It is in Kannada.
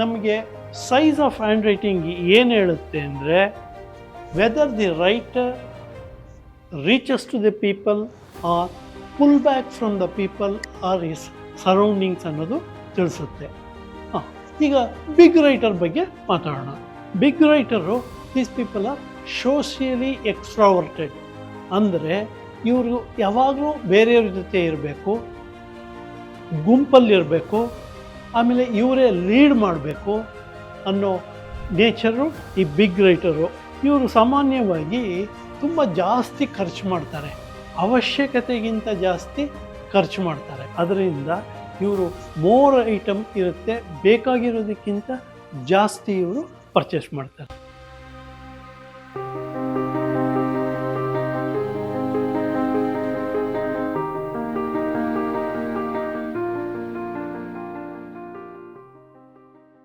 ನಮಗೆ ಸೈಜ್ ಆಫ್ ಹ್ಯಾಂಡ್ ರೈಟಿಂಗ್ ಏನು ಹೇಳುತ್ತೆ ಅಂದರೆ whether the writer reaches to the people or pull back from the people or his surroundings ಅನ್ನೋದು ತಿಳಿಸುತ್ತೆ. ಈಗ ಬಿಗ್ ರೈಟರ್ ಬಗ್ಗೆ ಮಾತಾಡೋಣ. Big writer these people are socially extroverted, ಅಂದರೆ ಇವರು ಯಾವಾಗಲೂ ಬೇರೆಯವ್ರ ಜೊತೆ ಇರಬೇಕು, ಗುಂಪಲ್ಲಿರಬೇಕು, ಆಮೇಲೆ ಇವರೇ ಲೀಡ್ ಮಾಡಬೇಕು ಅನ್ನೋ ನೇಚರು ಈ ಬಿಗ್ ರೈಟರು. ಇವರು ಸಾಮಾನ್ಯವಾಗಿ ತುಂಬ ಜಾಸ್ತಿ ಖರ್ಚು ಮಾಡ್ತಾರೆ, ಅವಶ್ಯಕತೆಗಿಂತ ಜಾಸ್ತಿ ಖರ್ಚು ಮಾಡ್ತಾರೆ. ಅದರಿಂದ ಇವರು ಮೋರ್ ಐಟಮ್ ಇರುತ್ತೆ, ಬೇಕಾಗಿರೋದಕ್ಕಿಂತ ಜಾಸ್ತಿ ಇವರು ಪರ್ಚೇಸ್ ಮಾಡ್ತಾರೆ.